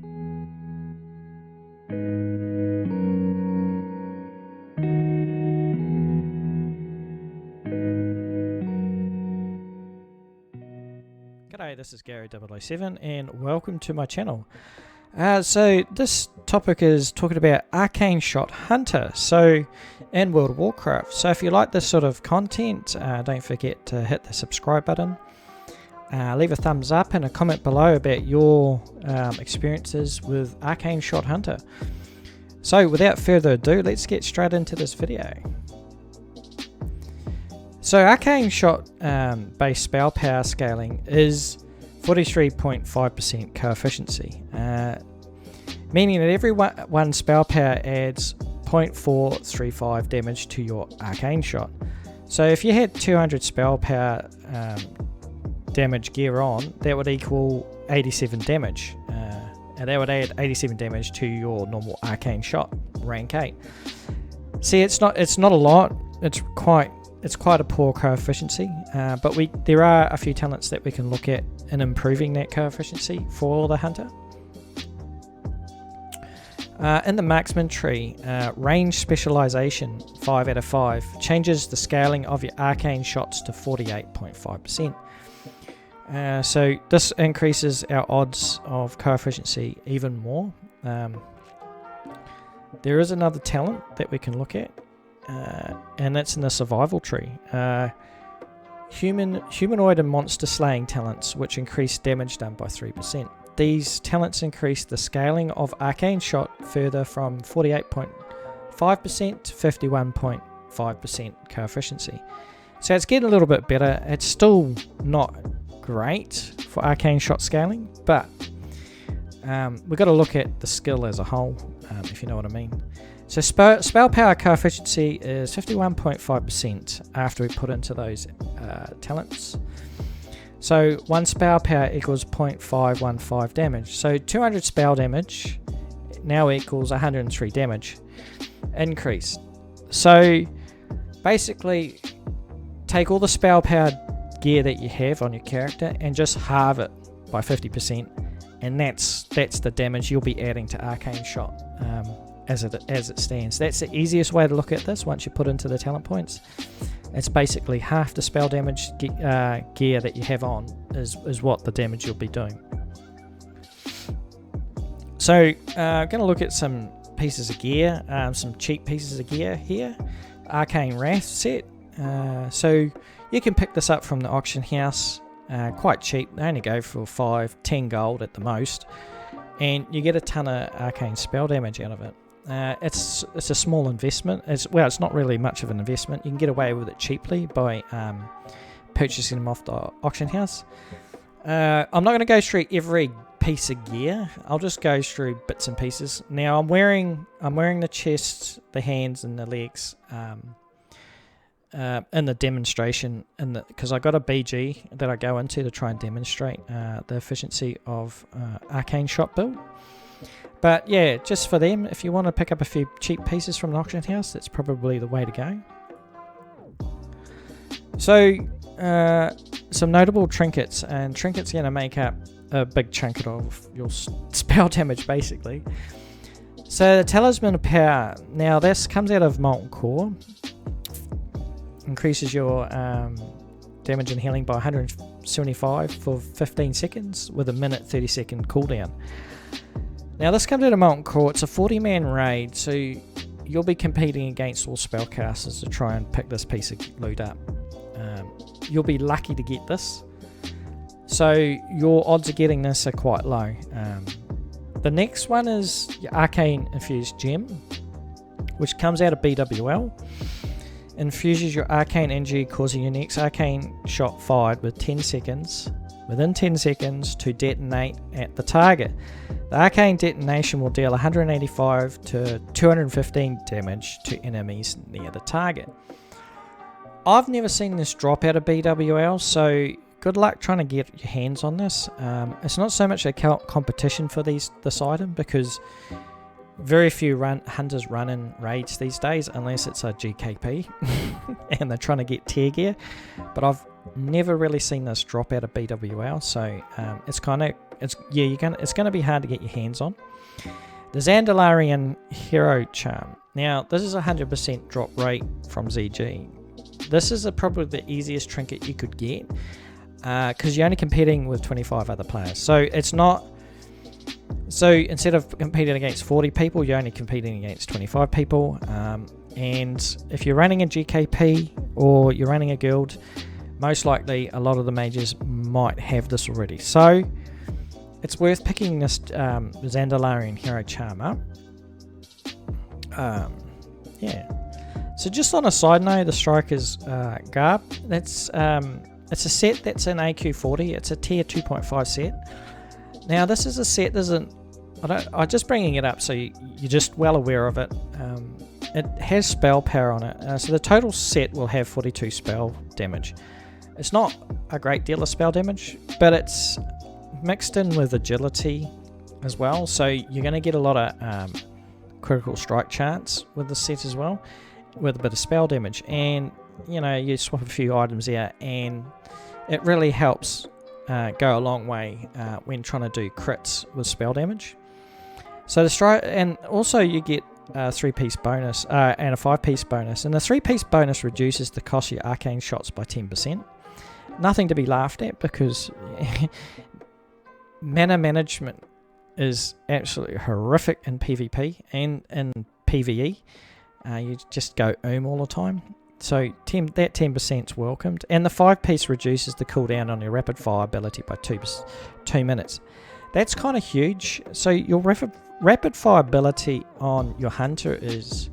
G'day, this is Gary007 and welcome to my channel. So this topic is talking about Arcane Shot Hunter, so in World of Warcraft. So if you like this sort of content, don't forget to hit the subscribe button. Leave a thumbs up and a comment below about your experiences with Arcane Shot Hunter. So without further ado, let's get straight into this video. So Arcane Shot based spell power scaling is 43.5% coefficiency, meaning that every one spell power adds 0.435 damage to your Arcane Shot. So if you had 200 spell power damage gear on, that would equal 87 damage, and that would add 87 damage to your normal Arcane Shot rank 8. See, it's not a lot. It's quite a poor coefficiency, but there are a few talents that we can look at in improving that coefficiency for the hunter. In the marksman tree, range specialization 5 out of 5 changes the scaling of your arcane shots to 48.5%. So this increases our odds of coefficiency even more. There is another talent that we can look at, and that's in the survival tree. Humanoid and monster slaying talents, which increase damage done by 3%. These talents increase the scaling of Arcane Shot further from 48.5% to 51.5% coefficiency. So it's getting a little bit better. It's still not great for Arcane Shot scaling, but we've got to look at the skill as a whole, if you know what I mean. So spell power coefficiency is 51.5% after we put into those talents. So one spell power equals 0.515 damage. So 200 spell damage now equals 103 damage increase. So basically take all the spell power gear that you have on your character and just halve it by 50%, and that's the damage you'll be adding to Arcane Shot as it stands. That's the easiest way to look at this once you put into the talent points. It's basically half the spell damage gear that you have on is what the damage you'll be doing. So I'm going to look at some pieces of gear, some cheap pieces of gear here. Arcane Wrath set. So you can pick this up from the auction house, quite cheap. They only go for 5-10 gold at the most, and you get a ton of arcane spell damage out of it. It's a small investment. It's not really much of an investment. You can get away with it cheaply by purchasing them off the auction house. I'm not going to go through every piece of gear. I'll just go through bits and pieces. Now I'm wearing the chest, the hands, and the legs in the demonstration, because I got a BG that I go into to try and demonstrate the efficiency of Arcane Shot build. But yeah, just for them, if you want to pick up a few cheap pieces from the auction house, that's probably the way to go. So some notable trinkets, and trinkets are going to make up a big chunk of your spell damage basically. So the Talisman of Power, now this comes out of Molten Core, increases your damage and healing by 175 for 15 seconds with a minute 30-second cooldown. Now this comes out of Molten Core. It's a 40-man raid, so you'll be competing against all spellcasters to try and pick this piece of loot up. You'll be lucky to get this, so your odds of getting this are quite low. The next one is your Arcane Infused Gem, which comes out of BWL. Infuses your arcane energy, causing your next arcane shot fired within 10 seconds to detonate at the target. The arcane detonation will deal 185 to 215 damage to enemies near the target. I've never seen this drop out of BWL, so good luck trying to get your hands on this. It's not so much a competition for this item, because very few hunters run in raids these days unless it's a GKP and they're trying to get tier gear, but I've never really seen this drop out of BWL, so it's kind of it's gonna be hard to get your hands on. The Zandalarian Hero Charm. Now, this is 100% drop rate from ZG. This is probably the easiest trinket you could get, because you're only competing with 25 other players. So it's not. So instead of competing against 40 people, you're only competing against 25 people. And if you're running a GKP or you're running a guild, most likely a lot of the mages might have this already. So it's worth picking this Zandalarian Hero Charm up. Yeah. So just on a side note, the Striker's Garb. That's it's a set that's an AQ40. It's a tier 2.5 set. Now this is a set. I'm just bringing it up so you're just well aware of it. It has spell power on it. So the total set will have 42 spell damage. It's not a great deal of spell damage, but it's mixed in with agility as well. So you're going to get a lot of critical strike chance with the set as well, with a bit of spell damage. And you swap a few items out, and it really helps go a long way when trying to do crits with spell damage. So the strike, and also you get a 3-piece bonus and a 5-piece bonus, and the 3-piece bonus reduces the cost of your arcane shots by 10%. Nothing to be laughed at, because mana management is absolutely horrific in PvP and in PvE. You just go all the time. So that 10% is welcomed, and the 5-piece reduces the cooldown on your rapid fire ability by 2 minutes. That's kind of huge. So your rapid fire ability on your hunter is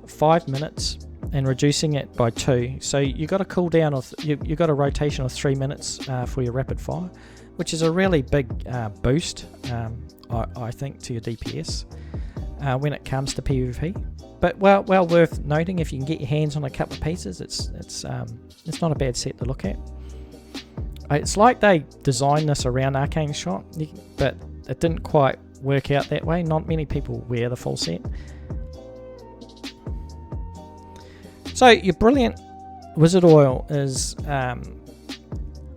5 minutes, and reducing it by 2. So you got a cooldown of you got a rotation of 3 minutes for your rapid fire, which is a really big boost, I think, to your DPS when it comes to PvP. But well worth noting, if you can get your hands on a couple of pieces, it's not a bad set to look at. It's like they designed this around Arcane Shot, but it didn't quite work out that way. Not many people wear the full set. So your Brilliant Wizard Oil is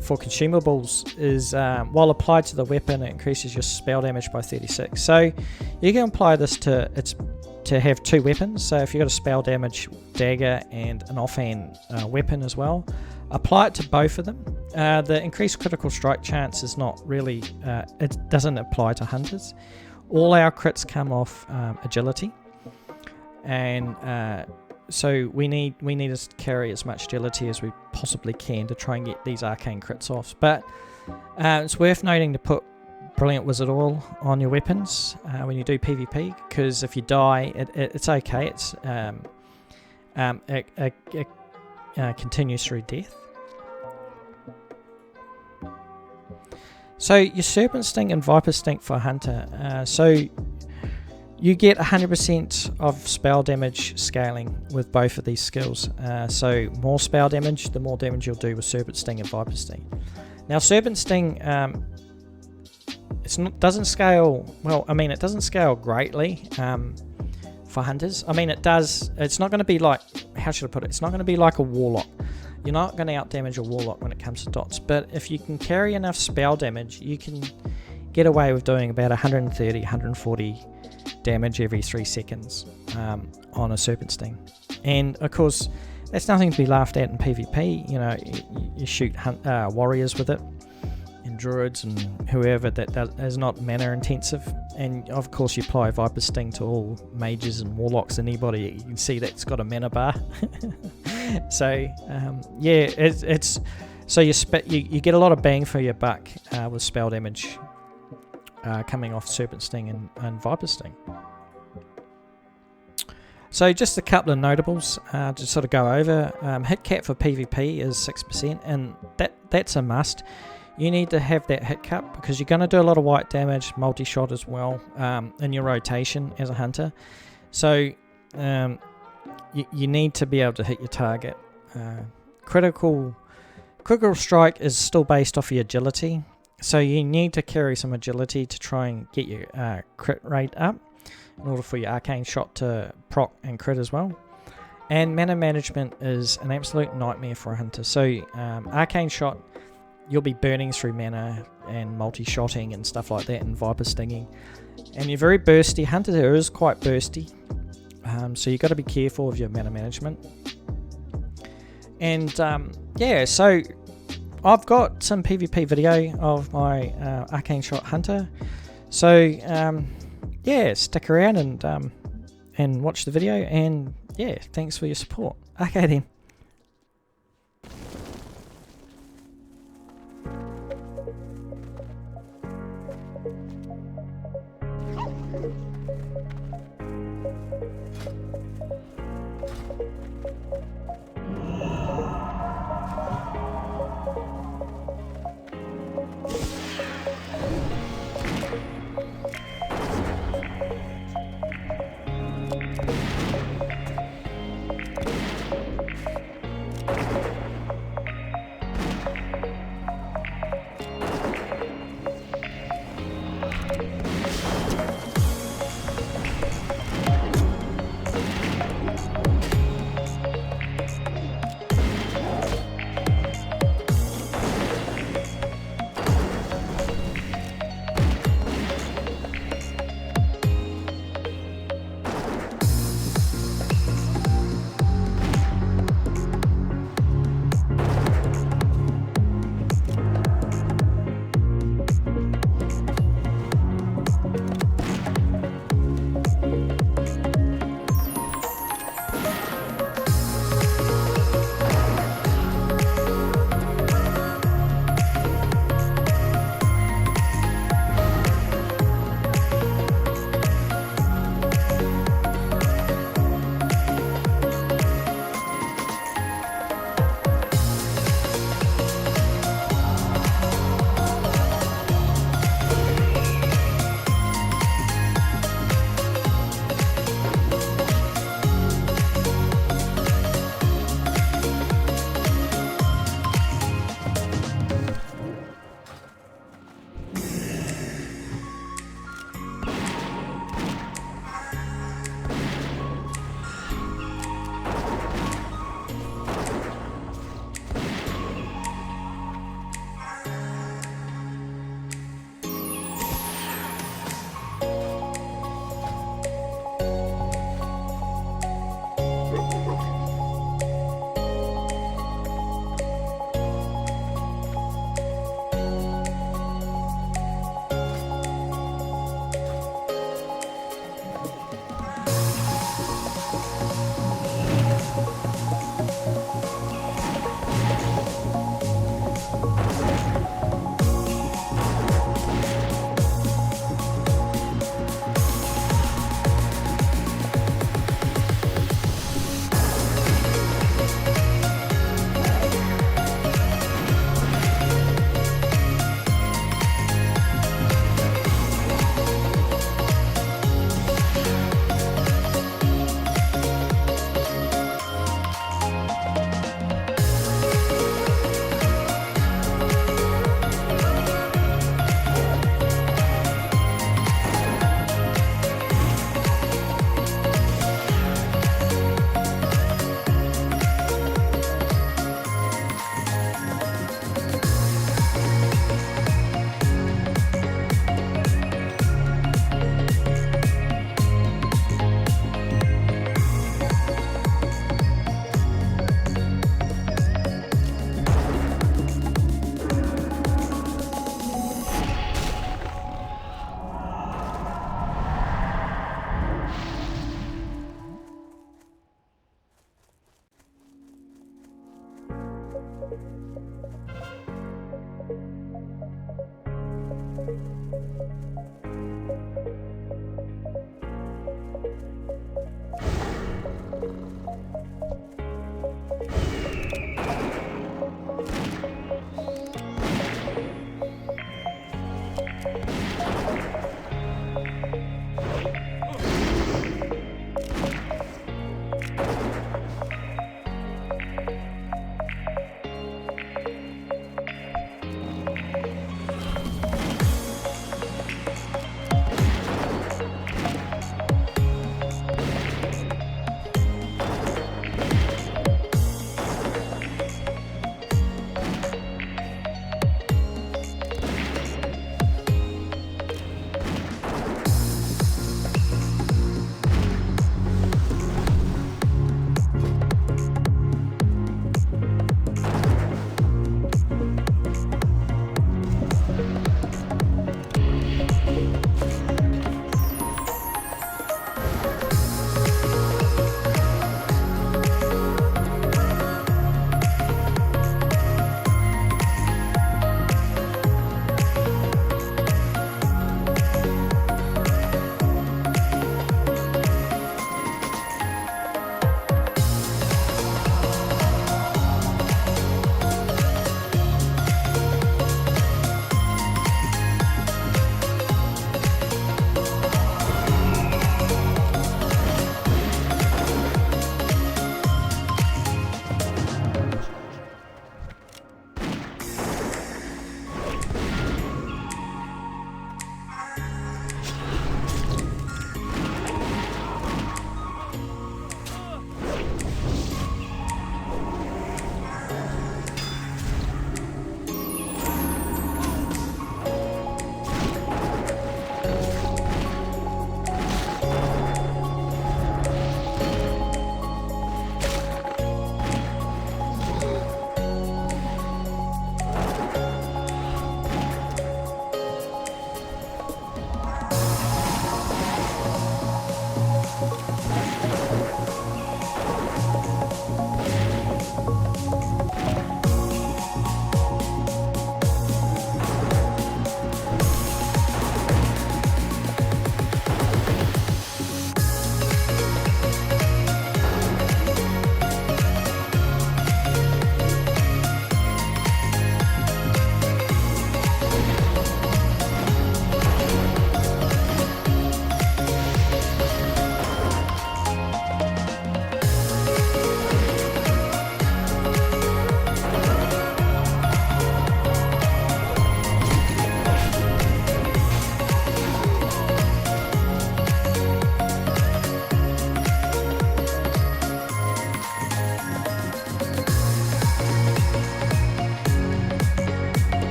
for consumables is while applied to the weapon, it increases your spell damage by 36. So you can apply this to have 2 weapons. So if you've got a spell damage dagger and an offhand weapon as well, apply it to both of them. The increased critical strike chance is not really, it doesn't apply to hunters. All our crits come off agility, and so we need to carry as much agility as we possibly can to try and get these arcane crits off. But it's worth noting to put Brilliant Wizard Oil on your weapons when you do PvP, because if you die, it's okay. It's it continues through death. So your Serpent Sting and Viper Sting for Hunter. So you get 100% of spell damage scaling with both of these skills. So more spell damage, the more damage you'll do with Serpent Sting and Viper Sting. Now Serpent Sting, doesn't scale well. I mean, it doesn't scale greatly for hunters. I mean, it does. It's not going to be like, how should I put it? It's not going to be like a warlock. You're not going to outdamage a warlock when it comes to dots. But if you can carry enough spell damage, you can get away with doing about 130, 140 damage every 3 seconds on a Serpent Sting. And of course, that's nothing to be laughed at in PvP. You shoot warriors with it, and druids and whoever that is not mana intensive. And of course, you apply Viper Sting to all mages and warlocks, and anybody you can see that's got a mana bar. So yeah, it's so you get a lot of bang for your buck with spell damage coming off Serpent Sting and Viper Sting. So just a couple of notables to sort of go over. Hit cap for PvP is 6%, and that's a must. You need to have that hit cap because you're going to do a lot of white damage, multi-shot as well, in your rotation as a hunter. So you need to be able to hit your target. Critical strike is still based off your agility, so you need to carry some agility to try and get your crit rate up in order for your arcane shot to proc and crit as well. And mana management is an absolute nightmare for a hunter. So arcane shot, you'll be burning through mana and multi-shotting and stuff like that, and viper stinging. And you're very bursty. Hunter is quite bursty, so you've got to be careful of your mana management. And yeah, so I've got some PvP video of my Arcane Shot Hunter. So yeah, stick around and watch the video. And yeah, thanks for your support. Okay then.